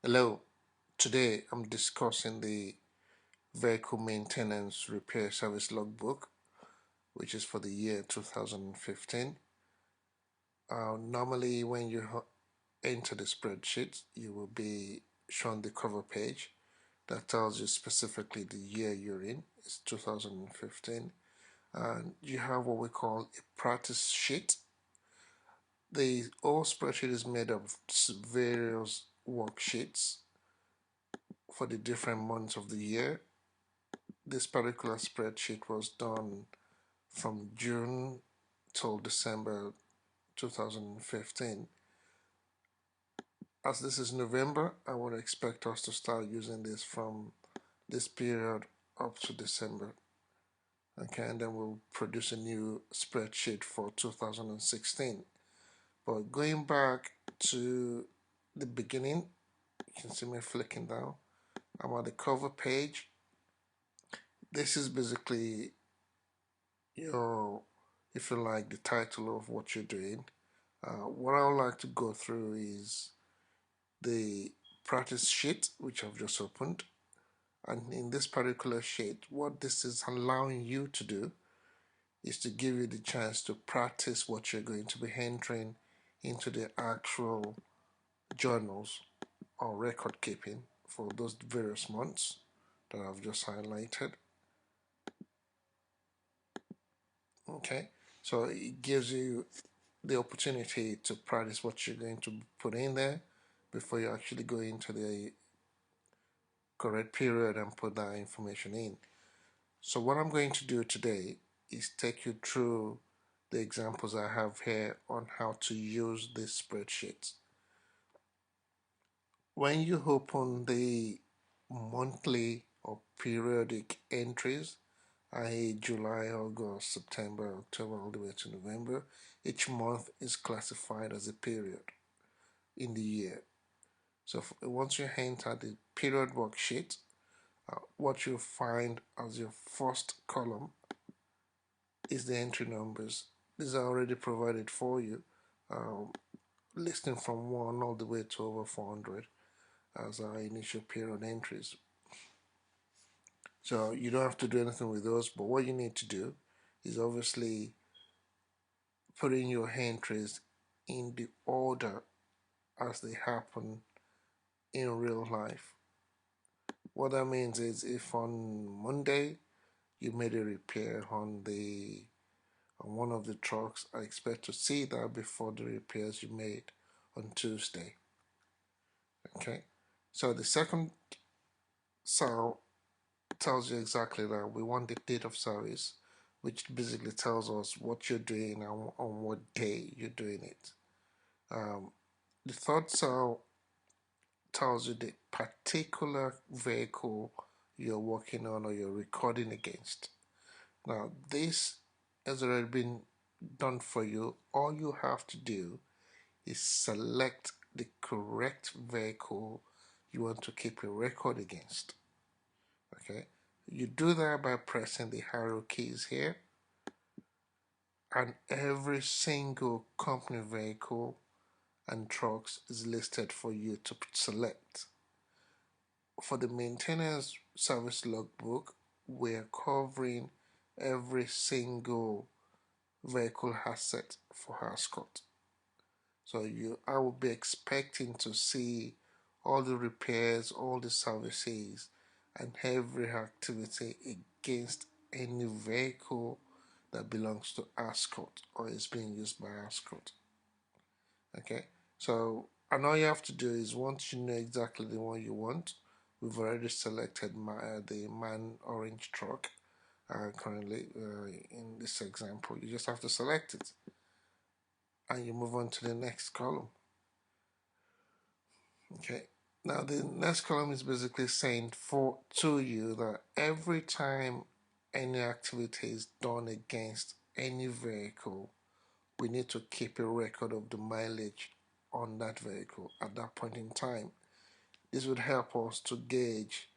Hello, today I'm discussing the vehicle maintenance repair service logbook, which is for the year 2015. Normally, when you enter the spreadsheet, you will be shown the cover page that tells you specifically the year you're in. It's 2015. And you have what we call a practice sheet. The whole spreadsheet is made of various worksheets for the different months of the year. This particular spreadsheet was done from June till December 2015. As this is November, I would expect us to start using this from this period up to December. Okay, and then we'll produce a new spreadsheet for 2016. But going back to the beginning, you can see me flicking down. I'm on the cover page. This is basically your, if you like, the title of what you're doing. What I would like to go through is the practice sheet, which I've just opened. And in this particular sheet, what this is allowing you to do is to give you the chance to practice what you're going to be entering into the actual journals or record keeping for those various months that I've just highlighted. Okay, so it gives you the opportunity to practice what you're going to put in there before you actually go into the correct period and put that information in. So what I'm going to do today is take you through the examples I have here on how to use this spreadsheet. When you open the monthly or periodic entries, i.e. July, August, September, October, all the way to November, each month is classified as a period in the year. So once you enter the period worksheet, what you'll find as your first column is the entry numbers. These are already provided for you, um, listing from 1 all the way to over 400 as our initial period entries. So you don't have to do anything with those, but what you need to do is obviously put in your entries in the order as they happen in real life. What that means is if on Monday you made a repair on one of the trucks, I expect to see that before the repairs you made on Tuesday. Okay, so the second cell tells you exactly that. We want the date of service, which basically tells us what you're doing and on what day you're doing it. The third cell tells you the particular vehicle you're working on or you're recording against. Now, this has already been done for you. All you have to do is select the correct vehicle you want to keep a record against. Okay, you do that by pressing the arrow keys here, and every single company vehicle and trucks is listed for you to select. For the maintenance service logbook, we're covering every single vehicle asset for Ascot. So I will be expecting to see all the repairs, all the services, and every activity against any vehicle that belongs to Ascot or is being used by Ascot. Okay, so and all you have to do is once you know exactly the one you want, we've already selected the man orange truck currently in this example. You just have to select it and you move on to the next column. Okay, now the next column is basically saying to you that every time any activity is done against any vehicle, we need to keep a record of the mileage on that vehicle at that point in time. This would help us to gauge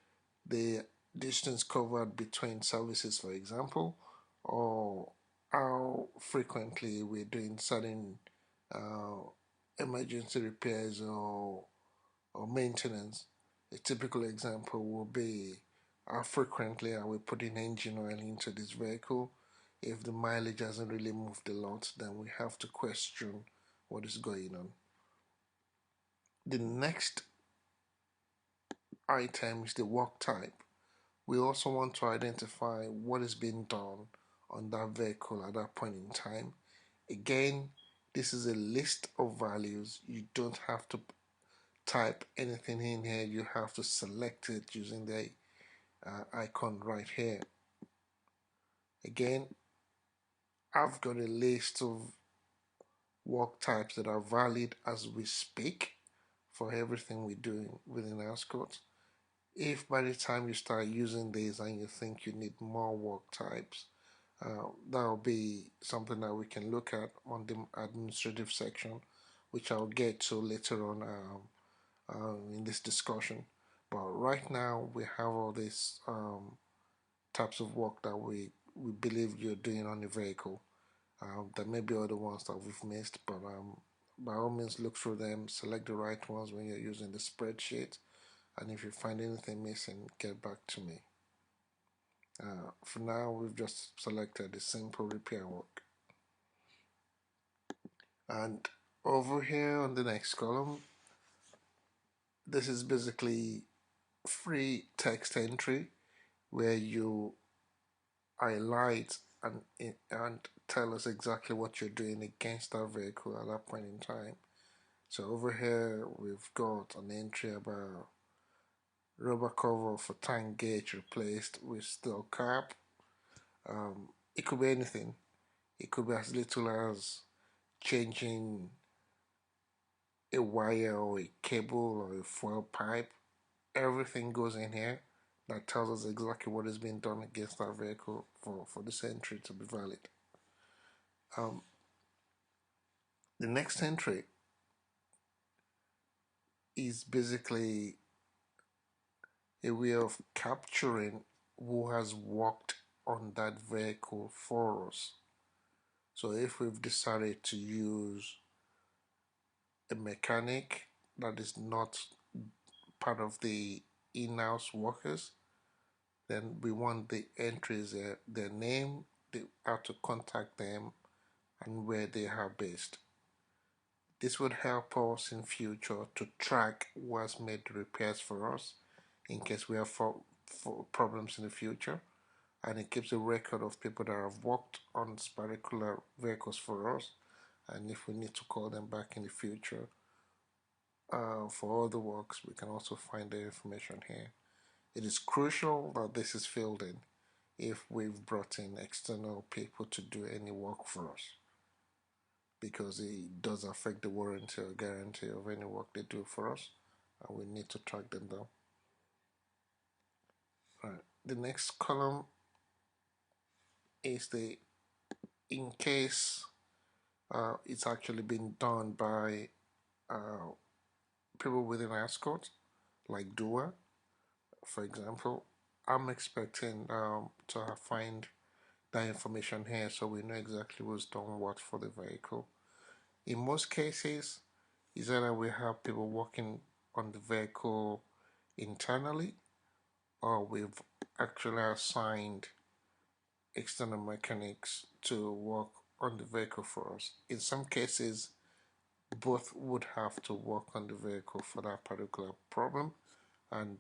the distance covered between services, for example, or how frequently we're doing certain uh, emergency repairs or or maintenance. A typical example will be how frequently are we putting engine oil into this vehicle. If the mileage hasn't really moved a lot, then we have to question what is going on. The next item is the work type. We also want to identify what is being done on that vehicle at that point in time. Again, this is a list of values. You don't have to type anything in here. You have to select it using the icon right here. Again, I've got a list of work types that are valid as we speak for everything we're doing within Ascot. If by the time you start using these and you think you need more work types, that'll be something that we can look at on the administrative section, which I'll get to later on in this discussion. But right now, we have all these types of work that we believe you're doing on the vehicle. There may be other ones that we've missed, but by all means, look through them, select the right ones when you're using the spreadsheet, and if you find anything missing, get back to me. For now, we've just selected the simple repair work. And over here on the next column, this is basically free text entry where you highlight and tell us exactly what you're doing against that vehicle at that point in time. So over here we've got an entry about rubber cover for tank gauge replaced with steel cap. It could be anything. It could be as little as changing a wire or a cable or a fuel pipe. Everything goes in here that tells us exactly what is being done against that vehicle for this entry to be valid. Um, the next entry is basically a way of capturing who has worked on that vehicle for us. So if we've decided to use a mechanic that is not part of the in-house workers, then we want the entries, their name, how to contact them, and where they are based. This would help us in future to track who has made repairs for us in case we have for problems in the future, and it keeps a record of people that have worked on particular vehicles for us, and if we need to call them back in the future for other works, we can also find the information here. It is crucial that this is filled in if we've brought in external people to do any work for us, because it does affect the warranty or guarantee of any work they do for us, and we need to track them down. Right. The next column is the in case it's actually been done by uh, people within Ascot, like Dua, for example. I'm expecting to find that information here so we know exactly who's done what for the vehicle. In most cases, is either we have people working on the vehicle internally, or we've actually assigned external mechanics to work on the vehicle for us. In some cases, both would have to work on the vehicle for that particular problem, and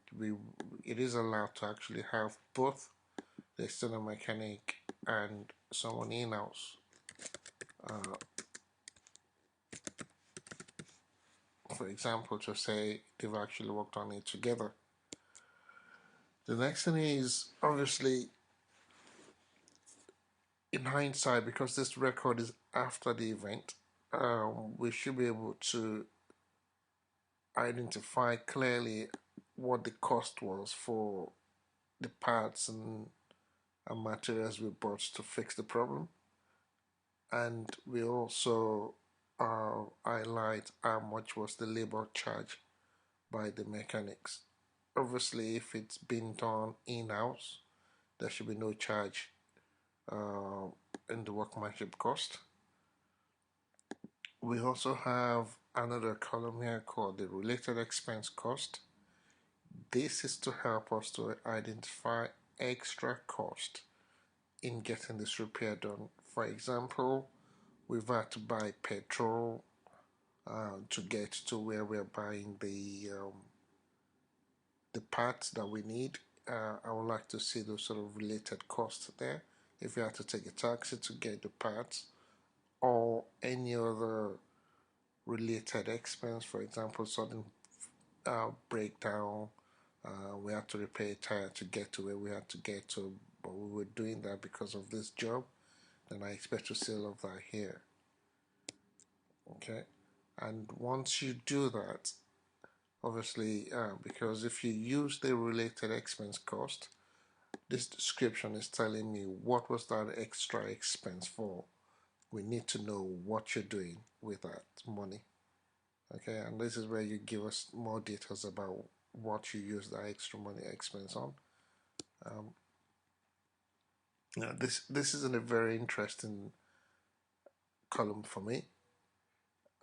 it is allowed to actually have both the external mechanic and someone in-house. For example, to say they've actually worked on it together. The next thing is obviously in hindsight, because this record is after the event, we should be able to identify clearly what the cost was for the parts and materials we bought to fix the problem, and we also highlight how much was the labor charge by the mechanics. Obviously, if it's been done in-house, there should be no charge uh, in the workmanship cost. We also have another column here called the related expense cost. This is to help us to identify extra cost in getting this repair done. For example, we've had to buy petrol to get to where we're buying the parts that we need. I would like to see those sort of related costs there. If you have to take a taxi to get the parts or any other related expense, for example, sudden breakdown, we had to repair a tire to get to where we had to get to, but we were doing that because of this job, then I expect to see all of that here. Okay, and once you do that, obviously, because if you use the related expense cost, this description is telling me what was that extra expense for. We need to know what you're doing with that money. Okay, and this is where you give us more details about what you use that extra money expense on. Um, Now, this isn't a very interesting column for me.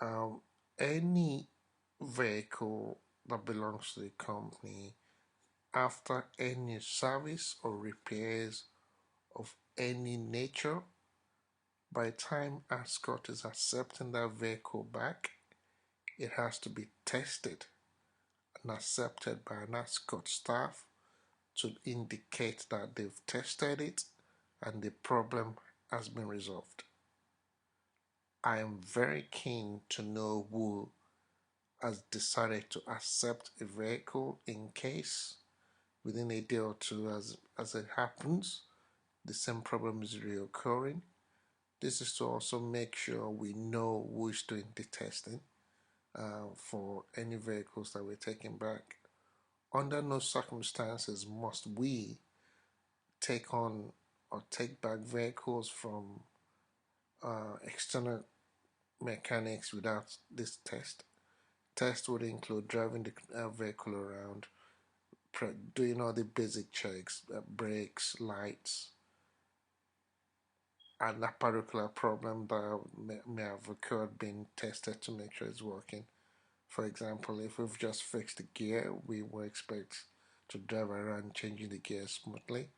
Um, any vehicle that belongs to the company after any service or repairs of any nature, by the time Ascot is accepting that vehicle back, it has to be tested and accepted by an Ascot staff to indicate that they've tested it and the problem has been resolved. I am very keen to know who has decided to accept a vehicle in case within a day or two as it happens the same problem is reoccurring. This is to also make sure we know who is doing the testing for any vehicles that we're taking back. Under no circumstances must we take on or take back vehicles from external mechanics without this test. Test would include driving the vehicle around, doing all the basic checks, brakes, lights, and that particular problem that may have occurred being tested to make sure it's working. For example, if we've just fixed the gear, we will expect to drive around changing the gear smoothly.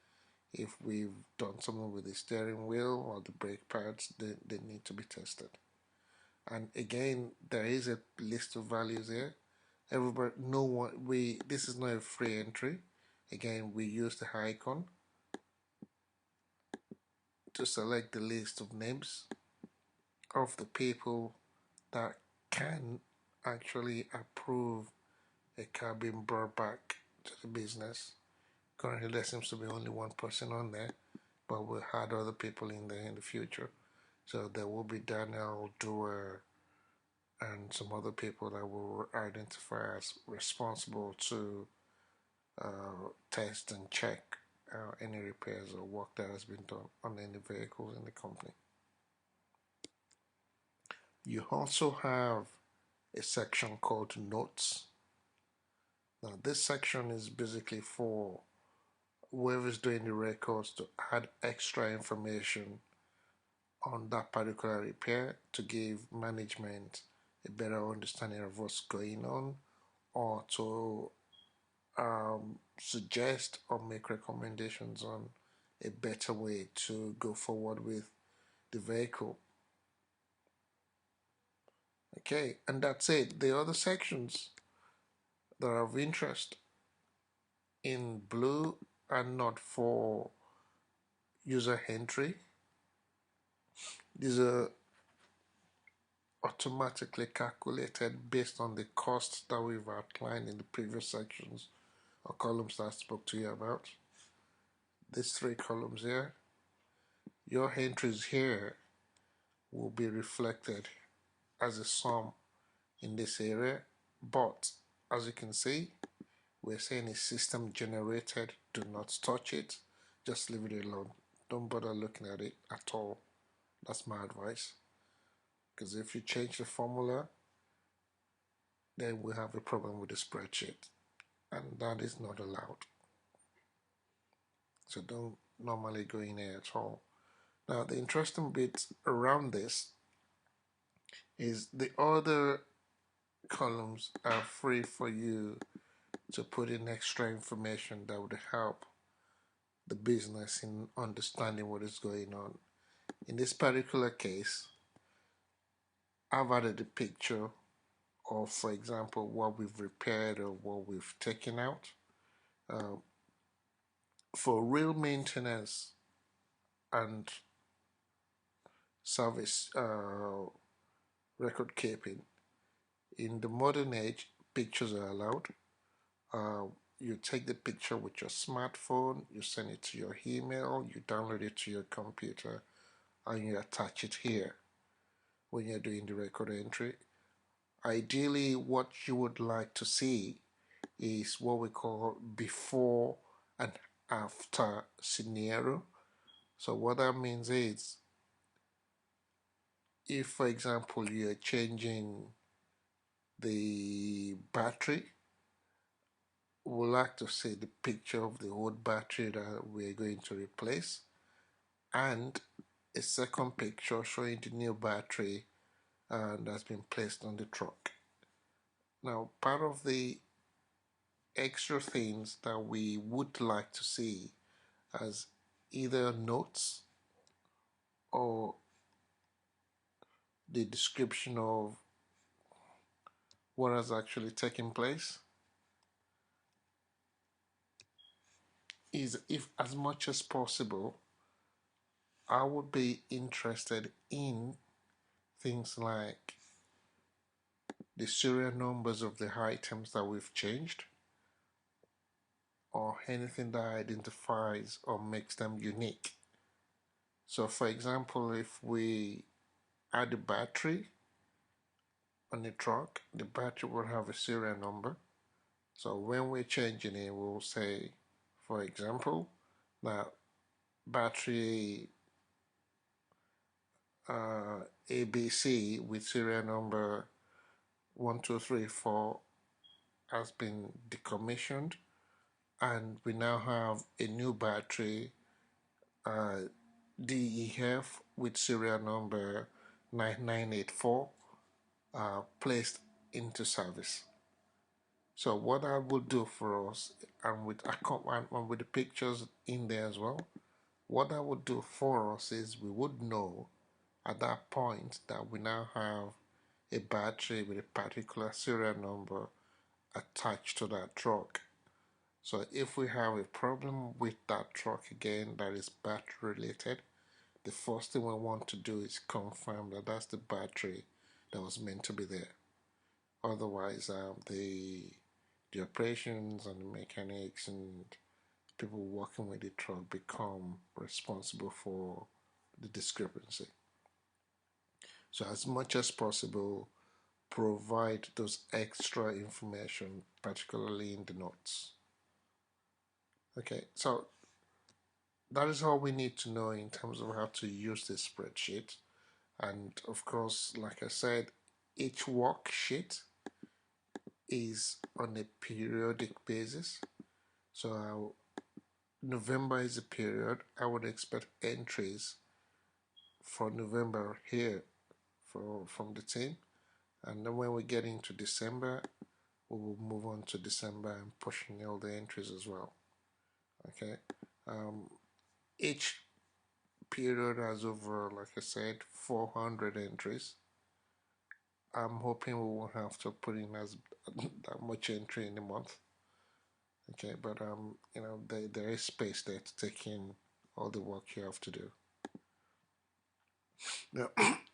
If we've done something with the steering wheel or the brake pads, they need to be tested. And again, there is a list of values here. Everybody, no one, this is not a free entry. Again, we use the icon to select the list of names of the people that can actually approve a car being brought back to the business. Currently, there seems to be only one person on there, but we'll add other people in there in the future. So there will be Daniel, Doer, and some other people that will identify as responsible to test and check any repairs or work that has been done on any vehicles in the company. You also have a section called Notes. Now, this section is basically for whoever's doing the records to add extra information on that particular repair to give management a better understanding of what's going on, or to suggest or make recommendations on a better way to go forward with the vehicle. Okay, and that's it. The other sections that are of interest in blue are not for user entry. These are automatically calculated based on the costs that we've outlined in the previous sections or columns that I spoke to you about. These three columns here, your entries here will be reflected as a sum in this area, but as you can see, we're saying it's system generated. Do not touch it, just leave it alone. Don't bother looking at it at all. That's my advice, because if you change the formula, then we have a problem with the spreadsheet, and that is not allowed. So don't normally go in here at all. Now, the interesting bit around this is the other columns are free for you to put in extra information that would help the business in understanding what is going on. In this particular case, I've added a picture of, for example, what we've repaired or what we've taken out. Uh, for real maintenance and service record keeping, in the modern age, pictures are allowed. Uh, you take the picture with your smartphone, you send it to your email, you download it to your computer, and you attach it here when you're doing the record entry. Ideally, what you would like to see is what we call before and after scenario. So what that means is, if for example you're changing the battery, we'd like to see the picture of the old battery that we're going to replace, and a second picture showing the new battery that's been placed on the truck. Now, part of the extra things that we would like to see as either notes or the description of what has actually taken place is, if as much as possible, I would be interested in things like the serial numbers of the items that we've changed, or anything that identifies or makes them unique. So for example, if we add a battery on the truck, the battery will have a serial number. So when we're changing it, we'll say, for example, that battery ABC with serial number 1234 has been decommissioned, and we now have a new battery DEF with serial number 9984 placed into service. So what I will do for us, and with the pictures in there as well, what I would do for us is we would know at that point that we now have a battery with a particular serial number attached to that truck. So if we have a problem with that truck again that is battery related, the first thing we want to do is confirm that that's the battery that was meant to be there. Otherwise, the operations and the mechanics and people working with the truck become responsible for the discrepancy. So as much as possible, provide those extra information, particularly in the notes. Okay, so that is all we need to know in terms of how to use this spreadsheet. And of course, like I said, each worksheet is on a periodic basis. So November is a period. I would expect entries for November here from the team. And then when we get into December, we will move on to December and pushing all the entries as well. Okay. Each period has over, like I said, 400 entries. I'm hoping we won't have to put in as that much entry in a month. Okay, but there is space there to take in all the work you have to do. Now,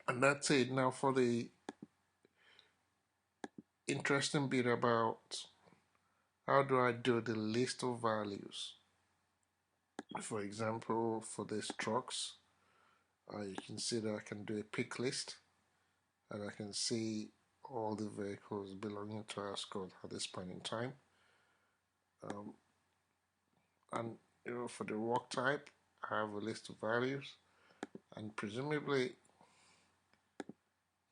and that's it. Now for the interesting bit about how do I do the list of values. For example, for these trucks, you can see that I can do a pick list, and I can see all the vehicles belonging to our squad at this point in time. And for the work type, I have a list of values, and presumably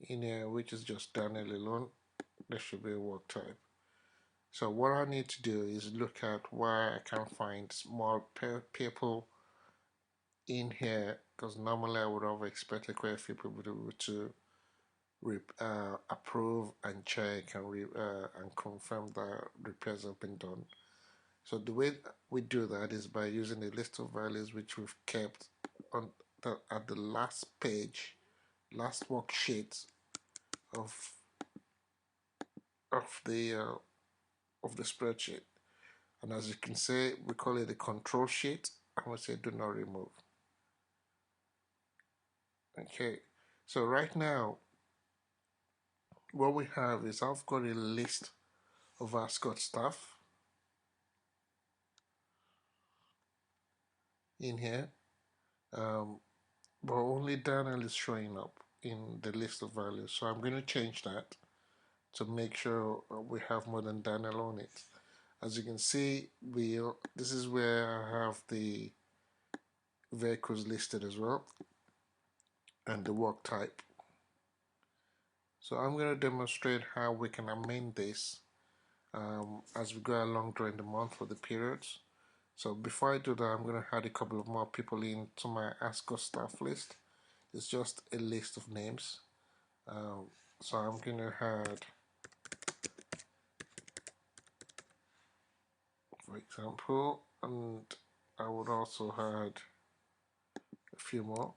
in here, which is just Daniel alone, there should be a work type. So what I need to do is look at where I can find small people in here, because normally I would have expected quite a few people to approve and check and confirm that repairs have been done. So the way we do that is by using a list of values which we've kept on at the last page, last worksheet of of the uh, of the spreadsheet. And as you can see, we call it a control sheet, and we say do not remove. Okay, so right now what we have is I've got a list of Ascot staff in here, um, but only Daniel is showing up in the list of values. So I'm going to change that to make sure we have more than Daniel on it. As you can see, this is where I have the vehicles listed as well and the work type. So I'm going to demonstrate how we can amend this as we go along during the month for the periods. So before I do that, I'm going to add a couple of more people into my ASCO staff list. It's just a list of names. So I'm going to add, for example, and I would also add a few more.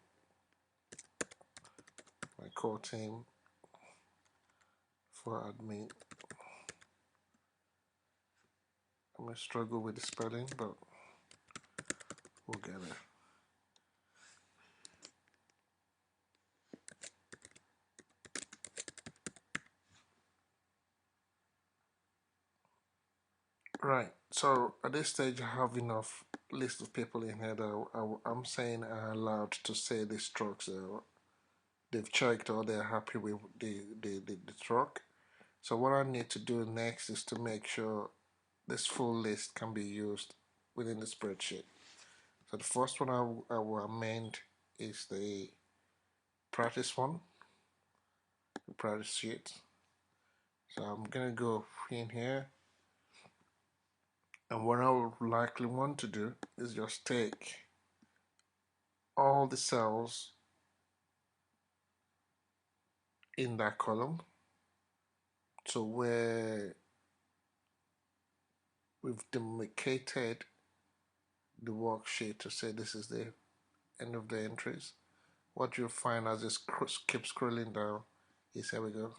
My core team for admin. I may struggle with the spelling, but we'll get it. Right, so at this stage I have enough list of people in here that I'm saying are allowed to say these trucks. They've checked or they're happy with the truck. So what I need to do next is to make sure this full list can be used within the spreadsheet. So the first one I will amend is the practice one, the practice sheet. So I'm gonna go in here, and what I would likely want to do is just take all the cells in that column to where we've demarcated the worksheet to say this is the end of the entries. What you'll find as you keep scrolling down is, here we go,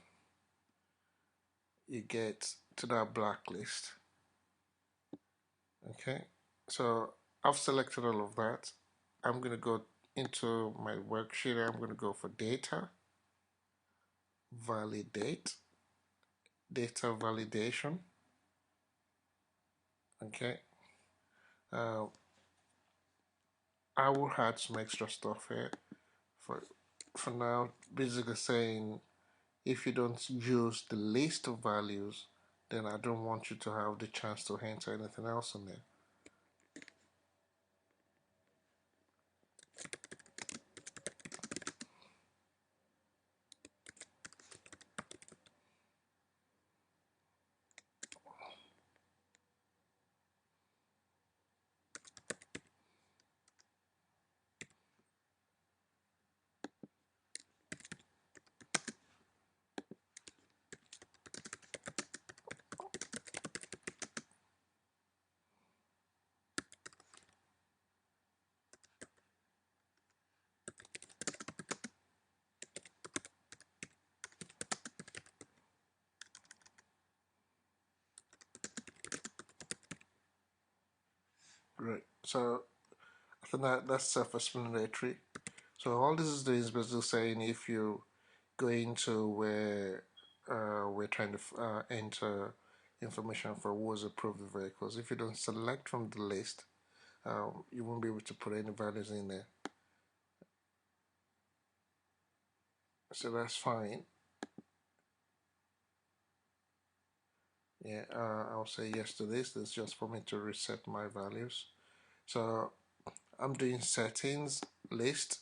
you get to that blacklist. Okay, so I've selected all of that. I'm going to go into my worksheet. I'm going to go for data, validate, data validation. Okay, uh, I will add some extra stuff here for for now, basically saying if you don't use the list of values, then I don't want you to have the chance to enter anything else in there. Right. So I think that's self-explanatory. So all this is doing is basically saying if you go into where we're trying to enter information for who's approved the vehicles, if you don't select from the list, you won't be able to put any values in there. So that's fine. Yeah, I'll say yes to this. This is just for me to reset my values. So I'm doing settings, list.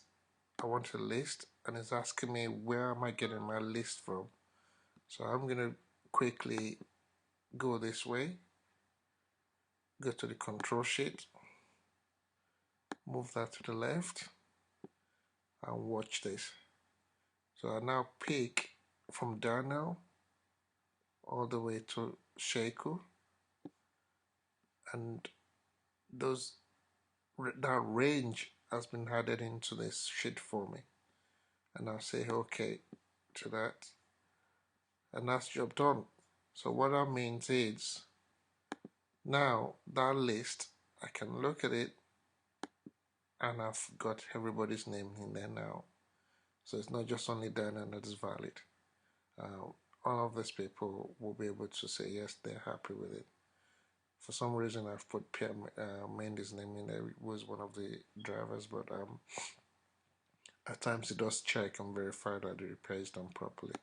I want a list, and it's asking me where am I getting my list from. So I'm gonna quickly go this way, go to the control sheet, move that to the left, and watch this. So I now pick from Daniel all the way to Sheku, and those that range has been added into this sheet for me, and I'll say okay to that, and that's job done. So what that means is now that list, I can look at it and I've got everybody's name in there now. So it's not just only Dana that is valid. All of these people will be able to say yes, they're happy with it. For some reason, I've put Pierre Mendes' name in there. He was one of the drivers, but at times it does check and verify that the repair is done properly.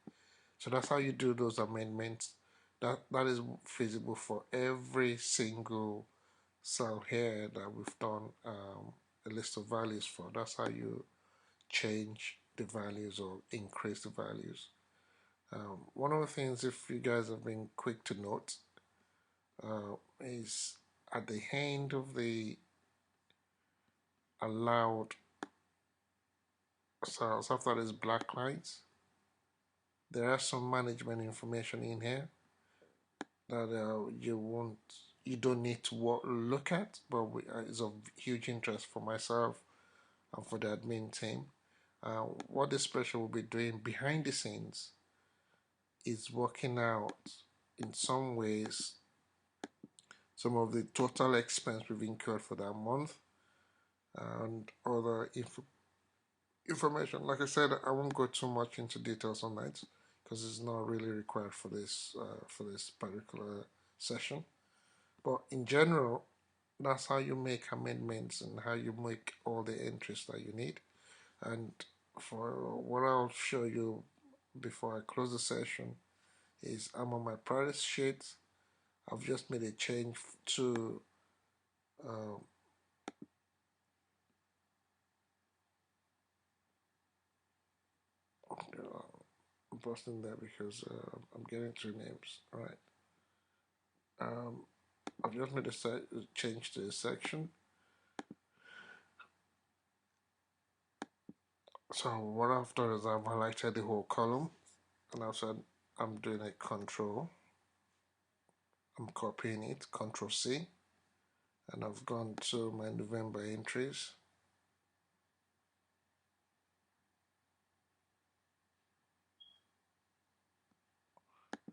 So that's how you do those amendments. That is feasible for every single cell here that we've done a list of values for. That's how you change the values or increase the values. One of the things, if you guys have been quick to note, is at the end of the allowed cells, after these black lines, there are some management information in here that you don't need to look at, but is of huge interest for myself and for the admin team. What this spreadsheet will be doing behind the scenes is working out in some ways some of the total expense we've incurred for that month and other information. Like I said, I won't go too much into details on that because it's not really required for this particular session. But in general, that's how you make amendments and how you make all the entries that you need. And for what I'll show you before I close the session is I'm on my practice sheet. I've just made a change to um, I'm posting that because I'm getting two names. All right. Um, I've just made a change to a section. So what I've done is I've highlighted the whole column, and I've said I'm doing a control. I'm copying it, Control C, and I've gone to my November entries.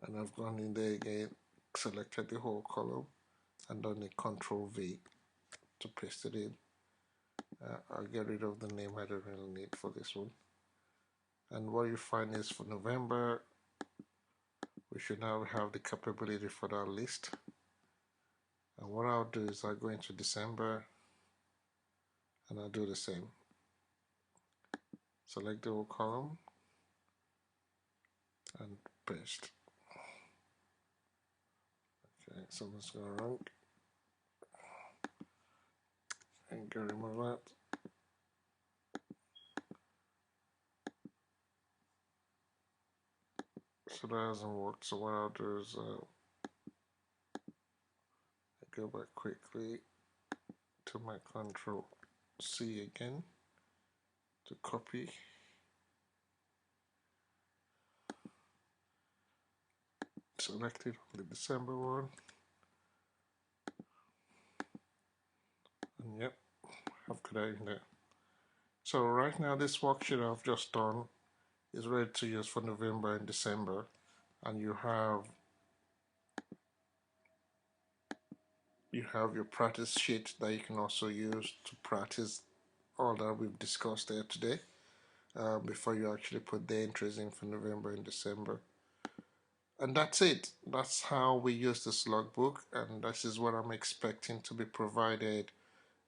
And I've gone in there again, selected the whole column, and done a Control V to paste it in. I'll get rid of the name I don't really need for this one. And what you find is for November, we should now have the capability for that list. And what I'll do is I'll go into December and I'll do the same. Select the whole column and paste. Okay, something's going wrong. And get remove that. So that hasn't worked. So what I'll do is I go back quickly to my Control C again to copy. Select it on the December one. And yep, I've got that in there. So right now this worksheet I've just done is ready to use for November and December. And you have your practice sheet that you can also use to practice all that we've discussed there today before you actually put the entries in for November and December. And that's it. That's how we use this logbook, and this is what I'm expecting to be provided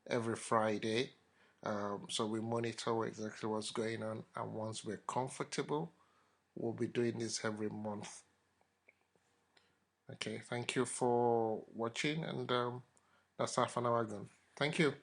every Friday. So we monitor exactly what's going on, and once we're comfortable, we'll be doing this every month. Okay, thank you for watching, and that's half an hour gone. Thank you.